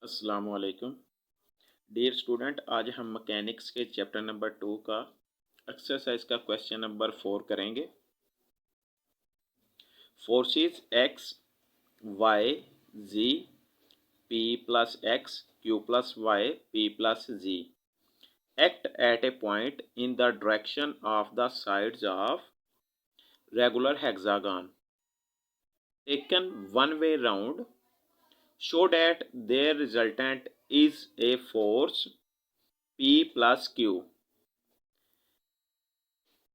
अस्सलामुअलैकुम dear student. आज हम मैकेनिक्स के चैप्टर नंबर 2 का एक्सरसाइज का क्वेश्चन नंबर 4 करेंगे। Forces X Y ji P plus X Q plus Y P plus G act at a point in the direction of the sides of regular hexagon taken one way round show that their resultant is a force P plus Q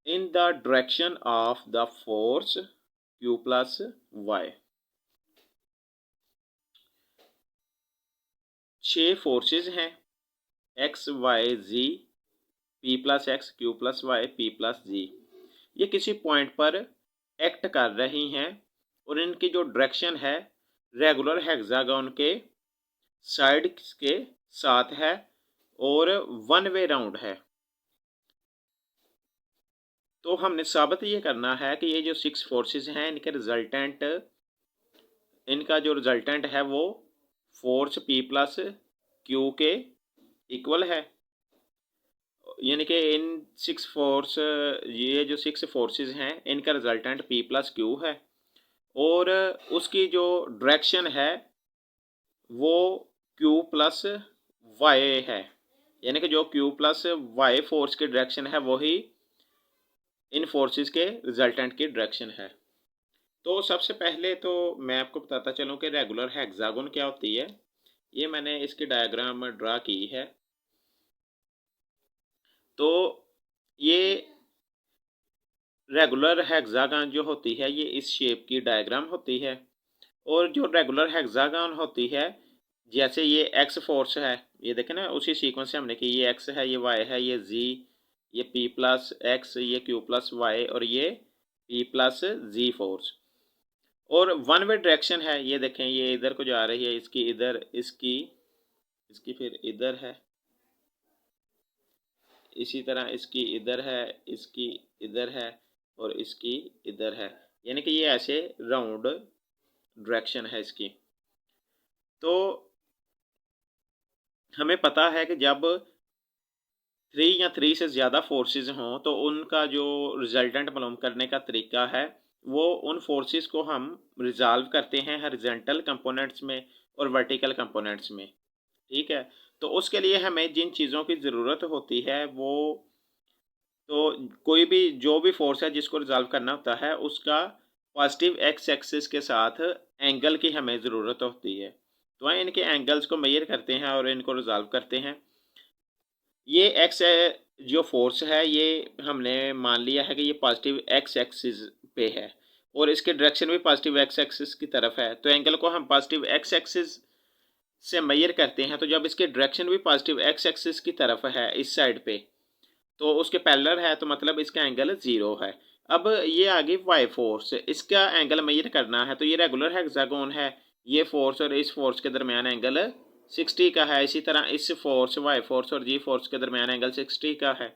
in the direction of the force Q plus Y। 6 forces हैं X Y जी P plus X Q plus Y P plus Z. ये किसी point पर act कर रही हैं और इनकी जो डायरेक्शन है रेगुलर हेक्सागन के साइड के साथ है और वन वे राउंड है। तो हमने साबित ये करना है कि ये जो 6 फोर्सेस हैं इनका जो रिजल्टेंट है वो फोर्स P प्लस Q के इक्वल है। यानी कि इन 6 फोर्सेस हैं इनका रिजल्टेंट P प्लस Q है और उसकी जो डायरेक्शन है वो Q प्लस Y है। यानी कि जो Q प्लस Y फोर्स की डायरेक्शन है वही इन फोर्सेस के रिजल्टेंट की डायरेक्शन है। तो सबसे पहले तो मैं आपको बताता चलूँ कि रेगुलर हेक्सागन क्या होती है। ये मैंने इसकी डायग्राम ड्रा की है। तो ये रेगुलर हेक्सागन जो होती है ये इस शेप की डायग्राम होती है और जो रेगुलर हेक्सागन होती है जैसे ये एक्स फोर्स है, ये देखें ना उसी सीक्वेंस से हमने कि ये एक्स है, ये वाई है, ये जी, ये पी प्लस एक्स, ये क्यू प्लस वाई और ये पी प्लस जी फोर्स। और वन वे डायरेक्शन है, ये देखें ये इधर को जा रही है, इसकी इधर, इसकी फिर इधर है, इसी तरह इसकी इधर है, इसकी इधर है और इसकी इधर है। यानी कि ये ऐसे राउंड डायरेक्शन है इसकी। तो हमें पता है कि जब 3 या 3 से ज़्यादा फोर्सेस हों तो उनका जो रिजल्टेंट मालूम करने का तरीका है वो उन फोर्सेस को हम रिजॉल्व करते हैं हॉरिजॉन्टल कंपोनेंट्स में और वर्टिकल कंपोनेंट्स में। ठीक है, तो उसके लिए हमें जिन चीज़ों की ज़रूरत होती है वो, तो कोई भी जो भी फोर्स है जिसको रिजॉल्व करना होता है उसका पॉजिटिव एक्स एक्सिस के साथ एंगल की हमें ज़रूरत होती है। तो इनके एंगल्स को मेजर करते हैं और इनको रिजॉल्व करते हैं। ये एक्स जो फोर्स है ये हमने मान लिया है कि ये पॉजिटिव एक्स एक्सिस पे है और इसके डायरेक्शन भी पॉजिटिव एक्स एक्सिस की तरफ है। तो एंगल को हम पॉजिटिव एक्स एक्सिस से मेजर करते हैं। तो जब इसकी डायरेक्शन भी पॉजिटिव एक्स एक्सिस की तरफ है इस साइड पे तो उसके पैरेलल है, तो मतलब इसका एंगल 0 है। अब ये आगे वाई फोर्स, इसका एंगल मेजर करना है। तो ये रेगुलर हेक्सागोन है, ये फोर्स और इस फोर्स के दरमियान एंगल 60 का है। इसी तरह इस फोर्स वाई फोर्स और जी फोर्स के दरमियान एंगल 60 का है।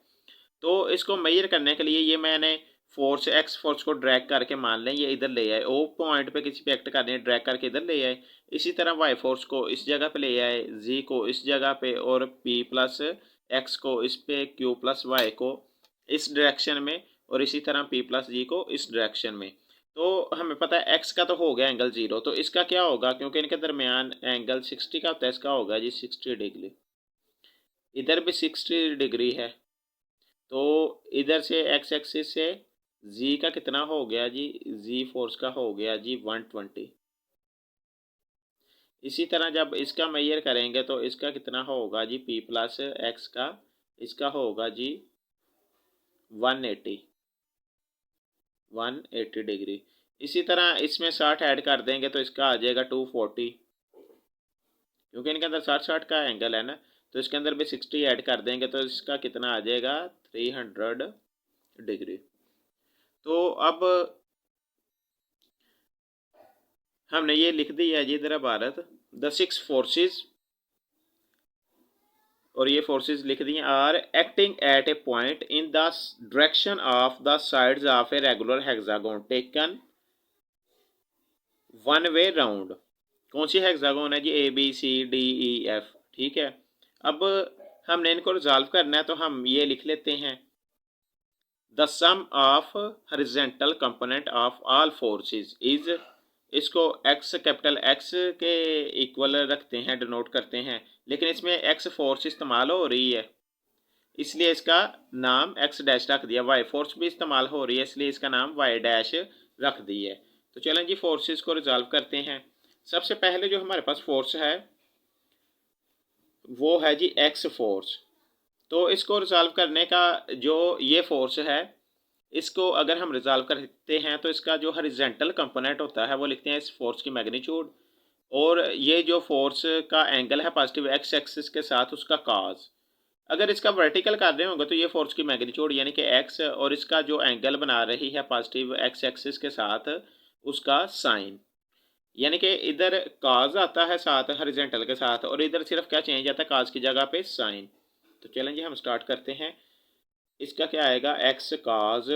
तो इसको मेजर करने के लिए ये मैंने फोर्स एक्स फोर्स को ड्रैग करके मान लें ये इधर ले आए, ओ पॉइंट पे किसी पे एक्ट करने ड्रैग करके इधर ले आए। इसी तरह वाई फोर्स को इस जगह पे ले आए, जी को इस जगह पे और पी प्लस एक्स को इस पे, क्यू प्लस वाई को इस डायरेक्शन में और इसी तरह पी प्लस जी को इस डायरेक्शन में। तो हमें पता है एक्स का तो हो गया एंगल 0, तो इसका क्या होगा क्योंकि इनके दरमियान एंगल 60 का होता है, इसका होगा जी 60 डिग्री। इधर भी 60 डिग्री है तो इधर से एक्स एक्सिस से जी का कितना हो गया जी, जी फोर्स का हो गया जी 120। इसी तरह जब इसका मेजर करेंगे तो इसका कितना होगा जी पी प्लस एक्स का, इसका होगा जी 180 डिग्री। इसी तरह इसमें 60 ऐड कर देंगे तो इसका आ जाएगा 240, क्योंकि इनके अंदर 60 का एंगल है ना। तो इसके अंदर भी 60 ऐड कर देंगे तो इसका कितना आ जाएगा 300 डिग्री। तो अब हमने ये लिख दिया है जी इधर भारत द 6 फोर्सेस, और ये फोर्सेस लिख दी are acting at a point in the direction of the sides of a regular hexagon taken one way round कौन सी हेक्सागोन है जी? ABCDEF, ठीक है। अब हमने इनको रिजॉल्व करना है तो हम ये लिख लेते हैं, the sum of horizontal component of all forces is, इसको एक्स, कैपिटल एक्स के इक्वल रखते हैं, डिनोट करते हैं, लेकिन इसमें एक्स फोर्स इस्तेमाल हो रही है इसलिए इसका नाम एक्स डैश रख दिया। वाई फोर्स भी इस्तेमाल हो रही है इसलिए इसका नाम वाई डैश रख दी है। तो चलें जी फोर्सेस को रिजॉल्व करते हैं। सबसे पहले जो हमारे पास फोर्स है वो है जी एक्स फोर्स। तो इसको रिजॉल्व करने का जो ये फोर्स है, इसको अगर हम रिजॉल्व करते हैं तो इसका जो हॉरिजॉन्टल कंपोनेंट होता है वो लिखते हैं इस फोर्स की मैग्नीट्यूड, और ये जो फोर्स का एंगल है पॉजिटिव एक्स एक्सिस के साथ उसका कॉज। अगर इसका वर्टिकल कर रहे होंगे तो ये फोर्स की मैग्नीट्यूड यानी कि एक्स, और इसका जो एंगल बना रही है पॉजिटिव एक्स एक्सिस के साथ उसका साइन, यानी कि इधर काज आता है साथ हॉरिजॉन्टल के साथ, और इधर सिर्फ क्या चेंज आता है, काज की जगह पे साइन। तो चलें जी हम स्टार्ट करते हैं। इसका क्या आएगा, एक्स काज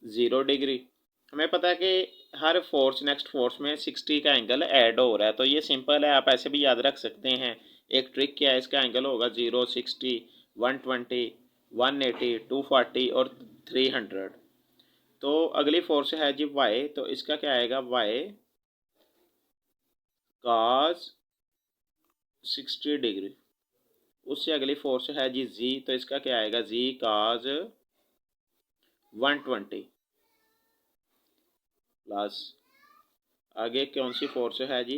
0 डिग्री। हमें पता है कि हर फोर्स नेक्स्ट फोर्स में 60 का एंगल ऐड हो रहा है, तो ये सिंपल है, आप ऐसे भी याद रख सकते हैं। एक ट्रिक क्या है, इसका एंगल होगा 0, 60, 120, 180, 240 और 300। तो अगली फोर्स है जी वाई, तो इसका क्या आएगा, वाई काज 60 डिग्री। उससे अगली फोर्स है जी जी, तो इसका क्या आएगा, जी काज 120 प्लस, आगे कौन सी फोर्स है जी,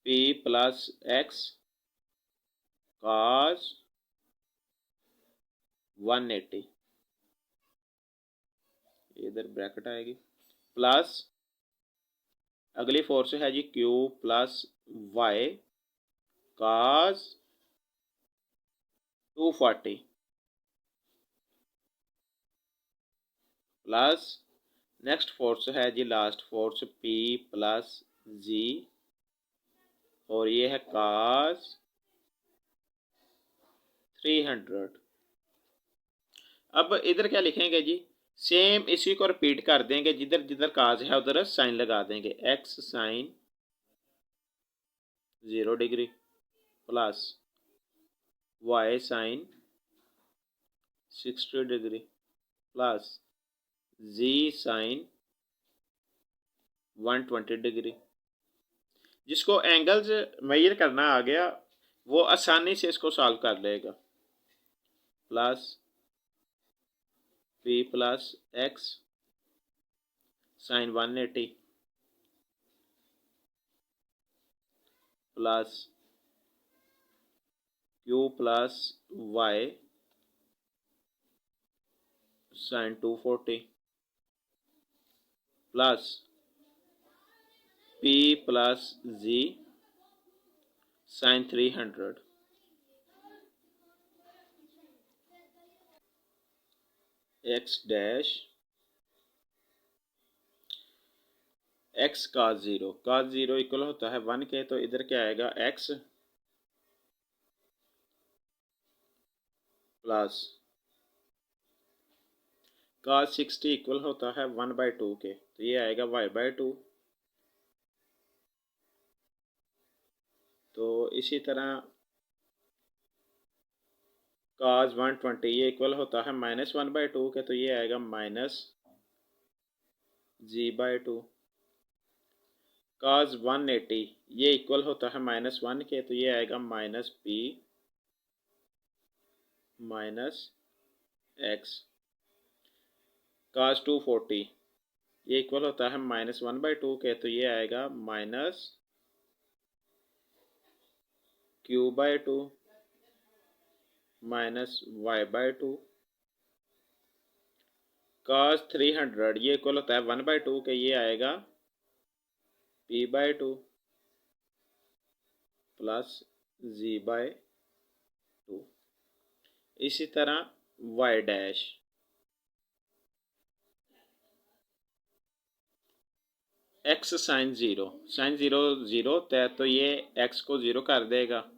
पी प्लस एक्स काज 180, इधर ब्रैकेट आएगी, प्लस अगली फोर्स है जी क्यू प्लस वाई काज 240 प्लस नेक्स्ट फोर्स है जी लास्ट फोर्स पी प्लस जी, और ये है काज 300। अब इधर क्या लिखेंगे जी, सेम इसी को रिपीट कर देंगे, जिधर जिधर काज है उधर साइन लगा देंगे, X sine 0 degree plus Y sine 60 degree plus Z sine 120 degree. जिसको एंगल्स मेजर करना आ गया वो आसानी से इसको सॉल्व कर लेगा। Plus P plus X sine 180 plus Q plus Y sine 240 plus P plus Z sine 300। X dash X cos 0, cos 0 equal होता है 1 के, तो इधर क्या आएगा, एक्स प्लस काज 60 इक्वल होता है 1/2 के, तो ये आएगा y/2। तो इसी तरह काज 120 ये इक्वल होता है -1/2 के, तो ये आएगा -g/2। काज 180 ये इक्वल होता है -1 के, तो ये आएगा -p -x। काज 240 ये इक्वल होता है -1/2 के, तो ये आएगा -q/2 -y/2। काज 300 ये इक्वल होता है 1/2 के, ये आएगा p/2 प्लस g/2। इसी तरह y dash X sine 0, sine 0 0 होता है, तो ये x को 0 कर देगा।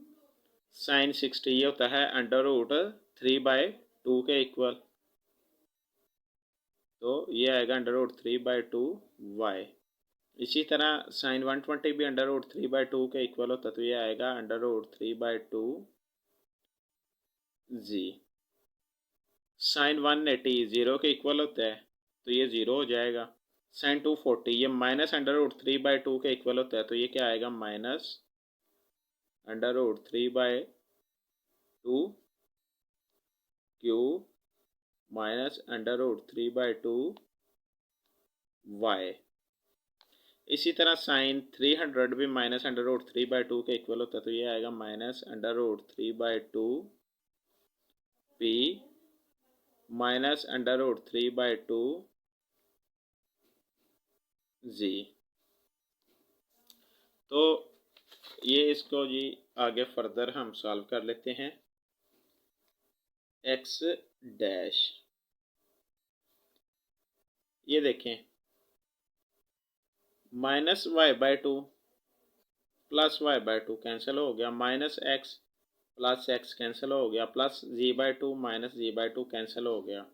साइन 60 ये होता है √3/2 के इक्वल, तो ये आएगा √3/2 y। इसी तरह साइन 120 भी √3/2 के इक्वल होता है, तो ये आएगा √3/2 जी। साइन 180 ज़ीरो के इक्वल होता है, तो ये ज़ीरो हो जाएगा। साइन 240 ये -√3/2 के इक्वल होता है, तो ये क्या आएगा, -√3/2 क्यू -√3/2 y। इसी तरह साइन 300 भी -√3/2 के इक्वल होता है, तो ये आएगा -√3/2 p -√3/2 z। तो ये इसको जी आगे फर्दर हम सॉल्व कर लेते हैं। x डैश, ये देखें -y/2 प्लस y/2 कैंसिल हो गया, -x प्लस x कैंसिल हो गया, प्लस z/2 -z/2 कैंसिल हो गया।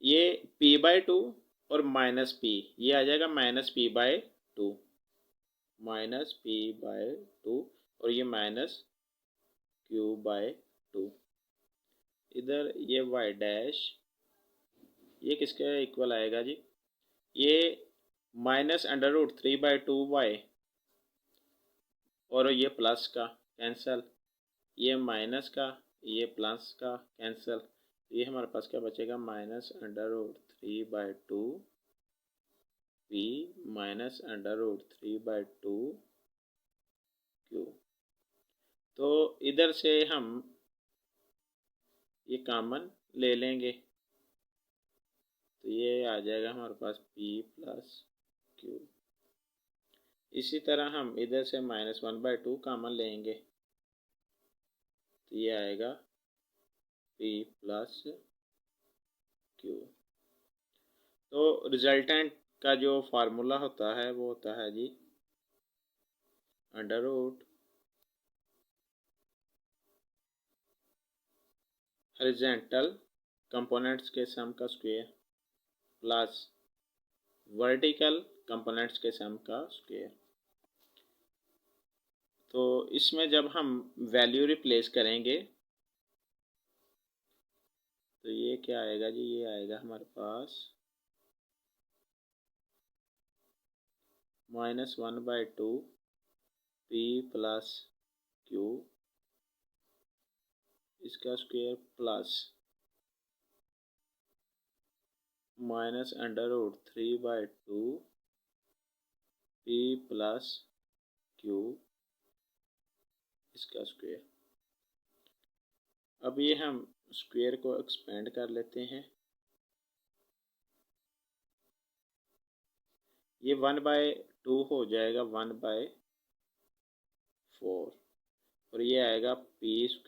ये p/2 और -p, ये आ जाएगा -p/2 -p/2 और ये -q/2। इधर ये y डैश, ये किसके इक्वल आएगा जी, ये -√3/2y और ये प्लस का कैंसल, ये माइनस का, ये प्लस का कैंसल, ये हमारे पास क्या बचेगा, -√3/2 p -√3/2 q। तो इधर से हम ये कॉमन ले लेंगे, तो ये आ जाएगा हमारे पास p + q। इसी तरह हम इधर से -1/2 कॉमन लेंगे, तो ये आएगा p + q। तो रिजल्टेंट का जो फार्मूला होता है वो होता है जी √ हॉरिजॉन्टल कंपोनेंट्स के सम का स्क्वायर प्लस वर्टिकल कंपोनेंट्स के सम का स्क्वायर। तो इसमें जब हम वैल्यू रिप्लेस करेंगे तो ये क्या आएगा जी, ये आएगा हमारे पास -1/2 p + q इसका स्क्वायर प्लस -√3/2 p + q इसका स्क्वायर। अब ये हम स्क्वायर को एक्सपेंड कर लेते हैं, ये 1/2 हो जाएगा 1/4 और ये आएगा p² +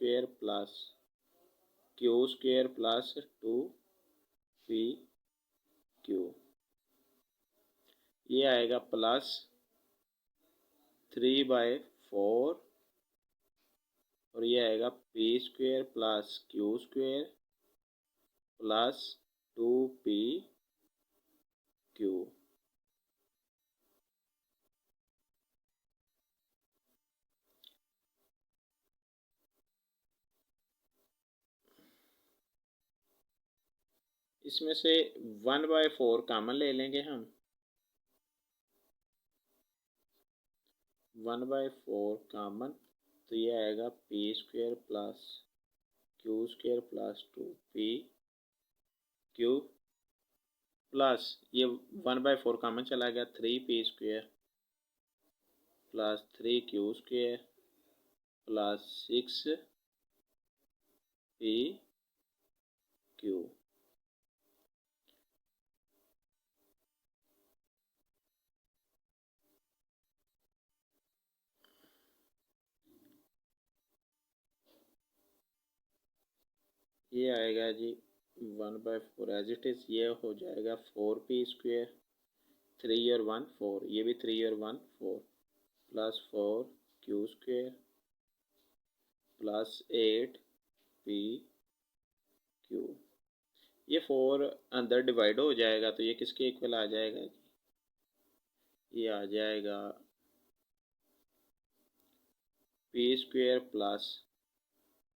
q² + 2pq। ये आएगा प्लस 3/4 और ये आएगा p² + q² + 2pq। इसमें से 1/4 कॉमन ले लेंगे हम, 1/4 कॉमन, तो ये आएगा p² + q² + 2pq प्लस ये 1/4 कॉमन चला गया, 3p² + 3q² + 6pq। ये आएगा जी 1/4 एज इट इज़, ये हो जाएगा 4p², 3 और 1 4, ये भी 3 और 1 4 + 4q² + 8pq। ये 4 अंदर डिवाइड हो जाएगा, तो ये किसके इक्वल आ जाएगा, ये आ जाएगा P square plus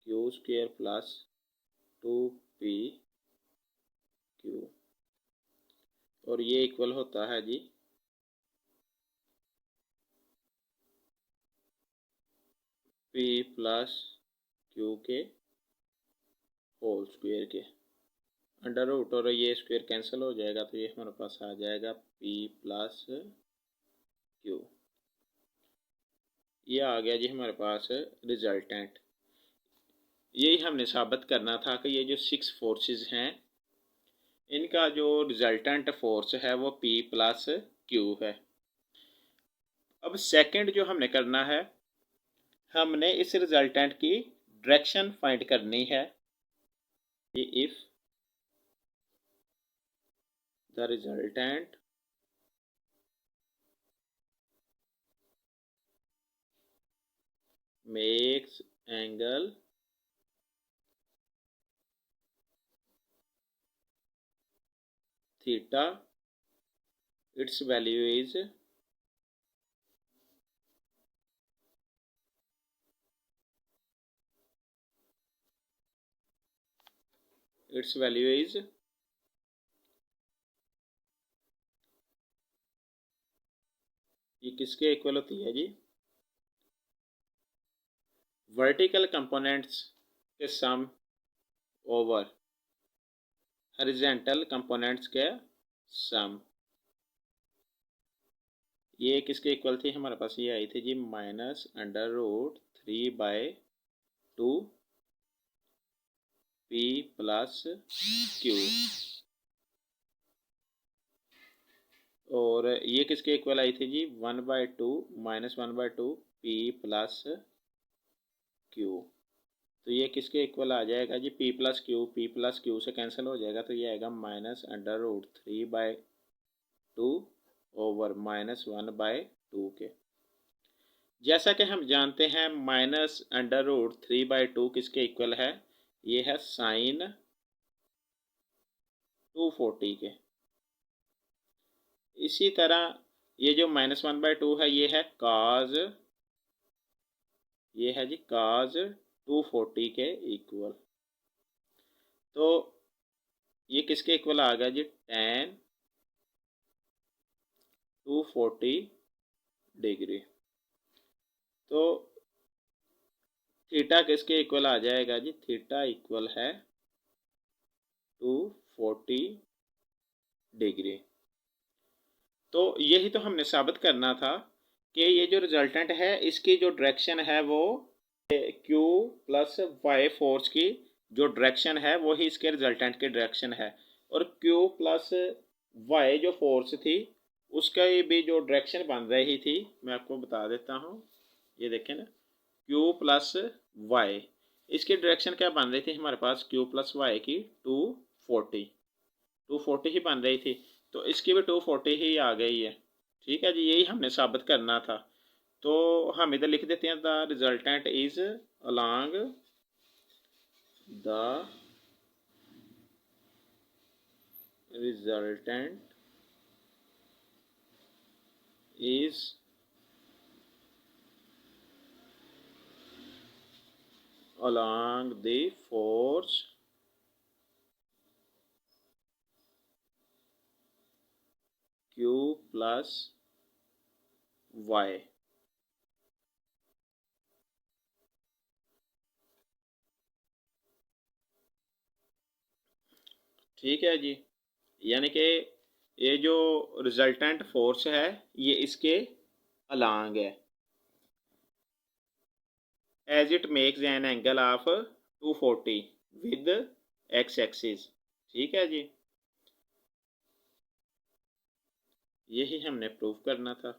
Q square plus 2p Q, और ये इक्वल होता है जी p प्लस क्यू के होल स्क्वेयर के अंडर रूट, और ये स्क्वेयर कैंसिल हो जाएगा तो ये हमारे पास आ जाएगा p प्लस क्यू। ये आ गया जी हमारे पास रिजल्टेंट। यही हमने साबित करना था कि ये जो 6 फोर्सेस हैं इनका जो रिजल्टेंट फोर्स है वो P प्लस क्यू है। अब सेकंड जो हमने करना है, हमने इस रिजल्टेंट की डायरेक्शन फाइंड करनी है। If the resultant makes angle theta, its value is ये किसके इक्वल होती है जी? वर्टिकल कंपोनेंट्स के सम ओवर हॉरिजॉन्टल कंपोनेंट्स के सम। ये किसके इक्वल थी? हमारे पास ये आई थी जी -√3/2 p प्लस क्यू, और ये किसके इक्वल आई थी जी? 1/2 -1/2 p प्लस क्यू। तो ये किसके इक्वल आ जाएगा जी? p प्लस क्यू से कैंसिल हो जाएगा तो ये आएगा -√3/2 ओवर -1/2 के। जैसा कि हम जानते हैं -√3/2 किसके इक्वल है? ये है साइन 240 के। इसी तरह ये जो -1/2 है ये है काज, ये है जी काज 240 के इक्वल। तो ये किसके इक्वल आ गया जी? tan 240 degree. तो थीटा किसके इक्वल आ जाएगा जी? थीटा इक्वल है 240 डिग्री। तो यही तो हमने साबित करना था कि ये जो रिजल्टेंट है इसकी जो डायरेक्शन है वो Q प्लस वाई फोर्स की जो डायरेक्शन है वही इसके रिजल्टेंट की डायरेक्शन है, और Q प्लस वाई जो फोर्स थी उसका भी जो डायरेक्शन बन रही थी मैं आपको बता देता हूँ। ये देखें ना, Q प्लस वाई, इसकी डायरेक्शन क्या बन रही थी हमारे पास? Q प्लस वाई की 240 ही बन रही थी, तो इसकी भी 240 ही आ गई है। ठीक है जी, यही हमने साबित करना था। तो हम इधर लिख देते हैं the resultant is along the resultant is along the force Q plus Y। ठीक है जी, यानी कि ये जो रिजल्टेंट फोर्स है ये इसके अलोंग है as it makes an angle of 240 with X axis. ठीक है जी, यही हमने प्रूव करना था।